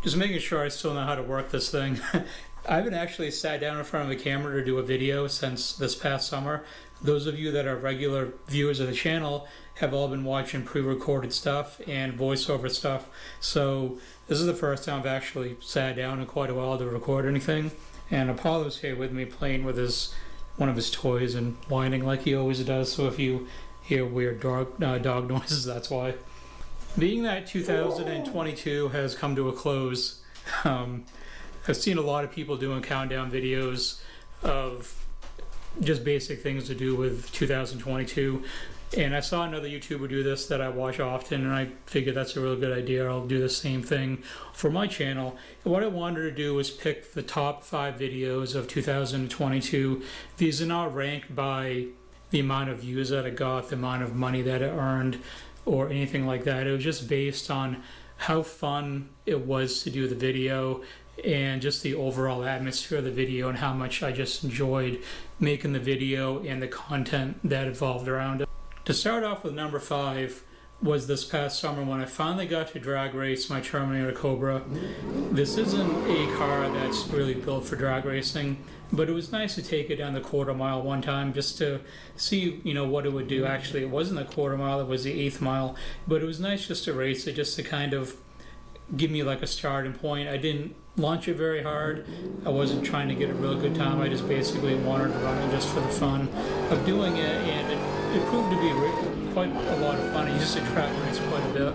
Just making sure I still know how to work this thing. I haven't actually sat down in front of a camera to do a video since this past summer. Those of you that are regular viewers of the channel have all been watching pre-recorded stuff and voiceover stuff. So this is the first time I've actually sat down in quite a while to record anything. And Apollo's here with me playing with one of his toys and whining like he always does. So if you hear weird dog noises, that's why. Being that 2022 has come to a close, I've seen a lot of people doing countdown videos of just basic things to do with 2022. And I saw another YouTuber do this that I watch often, and I figured that's a real good idea. I'll do the same thing for my channel. And what I wanted to do was pick the top 5 videos of 2022. These are not ranked by the amount of views that it got, the amount of money that it earned, or anything like that. It was just based on how fun it was to do the video and just the overall atmosphere of the video and how much I just enjoyed making the video and the content that evolved around it. To start off with number 5 was this past summer when I finally got to drag race my Terminator Cobra. This isn't a car that's really built for drag racing, but it was nice to take it down the quarter mile one time just to see, what it would do. Actually, it wasn't a quarter mile, it was the 1/8 mile, but it was nice just to race it, just to kind of give me like a starting point. I didn't launch it very hard. I wasn't trying to get a real good time. I just basically wanted to run it just for the fun of doing it, and it proved to be quite a lot of fun. I used to track race quite a bit,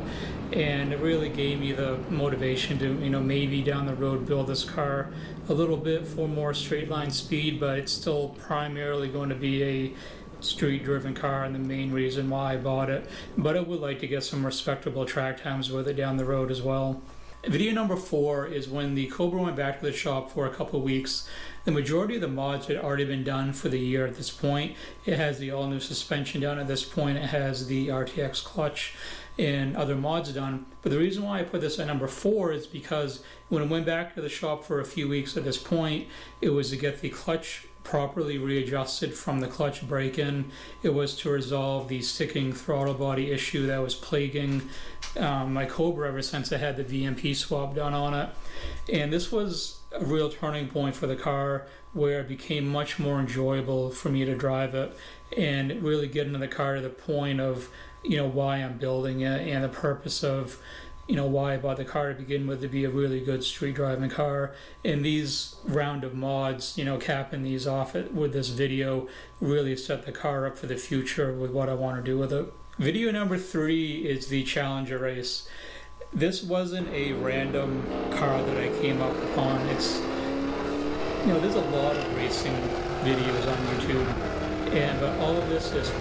and it really gave me the motivation to, maybe down the road build this car a little bit for more straight line speed, but it's still primarily going to be a street driven car, and the main reason why I bought it. But I would like to get some respectable track times with it down the road as well. Video number 4 is when the Cobra went back to the shop for a couple of weeks. The majority of the mods had already been done for the year at this point. It has the all-new suspension done at this point. It has the RTX clutch and other mods done. But the reason why I put this at number 4 is because when it went back to the shop for a few weeks at this point, it was to get the clutch properly readjusted from the clutch break-in. It was to resolve the sticking throttle body issue that was plaguing my Cobra ever since I had the VMP swap done on it. And this was a real turning point for the car, where it became much more enjoyable for me to drive it and really get into the car to the point of why I'm building it and the purpose of why I bought the car to begin with, to be a really good street driving car. And these round of mods, capping these off with this video, really set the car up for the future with what I want to do with it. Video number 3 is the Challenger race. This wasn't a random car that I came up upon. It's, there's a lot of racing videos on YouTube, but all of this is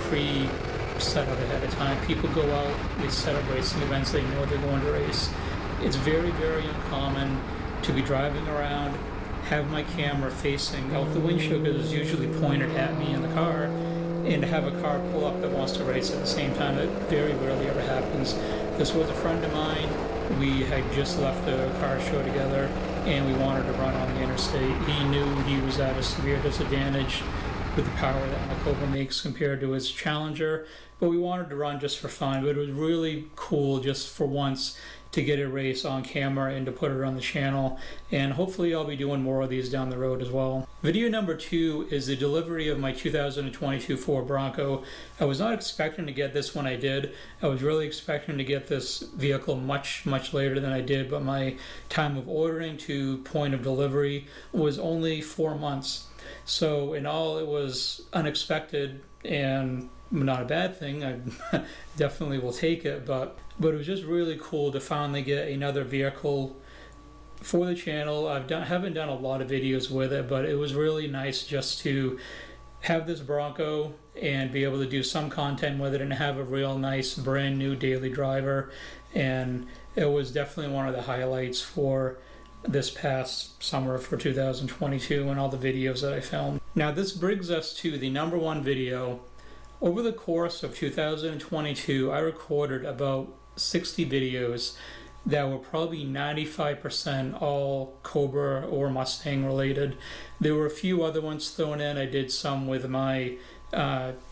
set up ahead of time. People go out, they set up racing events, they know they're going to race. It's very, very uncommon to be driving around, have my camera facing out the windshield because it's usually pointed at me in the car, and to have a car pull up that wants to race at the same time. It very rarely ever happens. This was a friend of mine. We had just left a car show together, and we wanted to run on the interstate. He knew he was at a severe disadvantage with the power that my Cobra makes compared to his Challenger, but we wanted to run just for fun. But it was really cool just for once to get a race on camera and to put it on the channel, and hopefully I'll be doing more of these down the road as well. Video number 2 is the delivery of my 2022 Ford Bronco. I was not expecting to get this when I did. I was really expecting to get this vehicle much later than I did, but my time of ordering to point of delivery was only 4 months. So in all, it was unexpected and not a bad thing. I definitely will take it, but it was just really cool to finally get another vehicle for the channel. Haven't done a lot of videos with it, but it was really nice just to have this Bronco and be able to do some content with it and have a real nice brand new daily driver. And it was definitely one of the highlights for this past summer for 2022 and all the videos that I filmed. Now this brings us to the number 1 video. Over the course of 2022, I recorded about 60 videos that were probably 95% all Cobra or Mustang related. There were a few other ones thrown in. I did some with my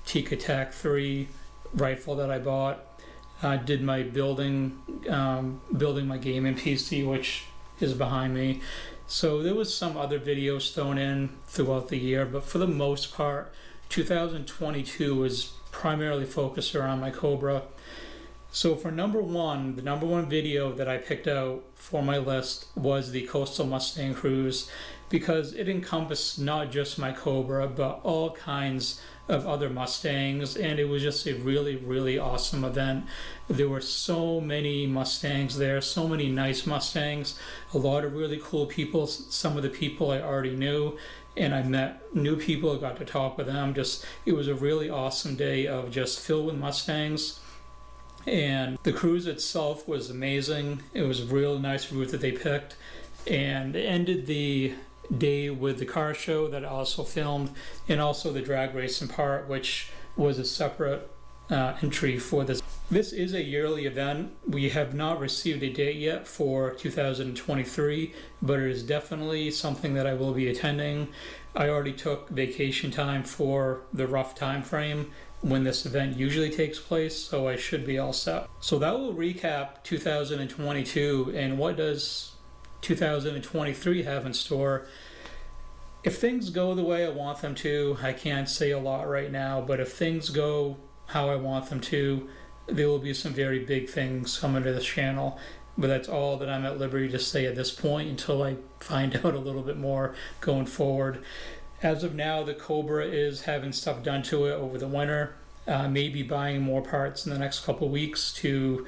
Tika Tac 3 rifle that I bought. I did my building my gaming PC, which is behind me. So there was some other videos thrown in throughout the year, but for the most part, 2022 was primarily focused around my Cobra. So for number one, the number one video that I picked out for my list was the Coastal Mustang Cruise, because it encompassed not just my Cobra, but all kinds of other Mustangs, and it was just a really, really awesome event. There were so many Mustangs there, so many nice Mustangs, a lot of really cool people, some of the people I already knew, and I met new people, got to talk with them. It was a really awesome day of just filled with Mustangs. And the cruise itself was amazing. It was a real nice route that they picked, and it ended the day with the car show that I also filmed, and also the drag racing part, which was a separate entry for this. This is a yearly event. We have not received a date yet for 2023, but it is definitely something that I will be attending. I already took vacation time for the rough time frame when this event usually takes place, so I should be all set. So that will recap 2022, and what does 2023 have in store? If things go the way I want them to, I can't say a lot right now, but if things go how I want them to, there will be some very big things coming to this channel. But that's all that I'm at liberty to say at this point until I find out a little bit more going forward. As of now, the Cobra is having stuff done to it over the winter. Maybe buying more parts in the next couple weeks to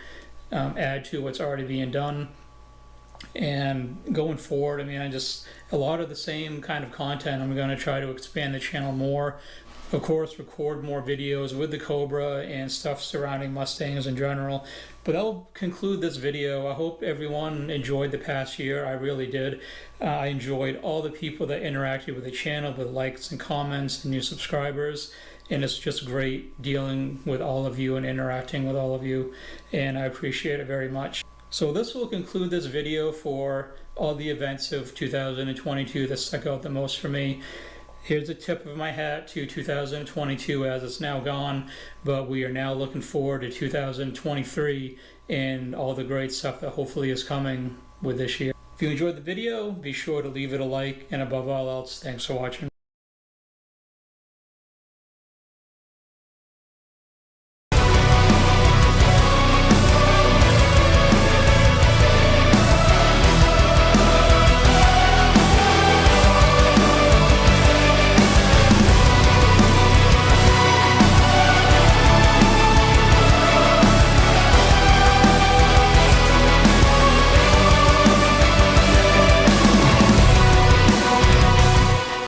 add to what's already being done. And going forward, I mean, a lot of the same kind of content. I'm going to try to expand the channel more. Of course, record more videos with the Cobra and stuff surrounding Mustangs in general. But that'll conclude this video. I hope everyone enjoyed the past year. I really did. I enjoyed all the people that interacted with the channel with likes and comments and new subscribers. And it's just great dealing with all of you and interacting with all of you. And I appreciate it very much. So this will conclude this video for all the events of 2022 that stuck out the most for me. Here's a tip of my hat to 2022 as it's now gone, but we are now looking forward to 2023 and all the great stuff that hopefully is coming with this year. If you enjoyed the video, be sure to leave it a like, and above all else, thanks for watching.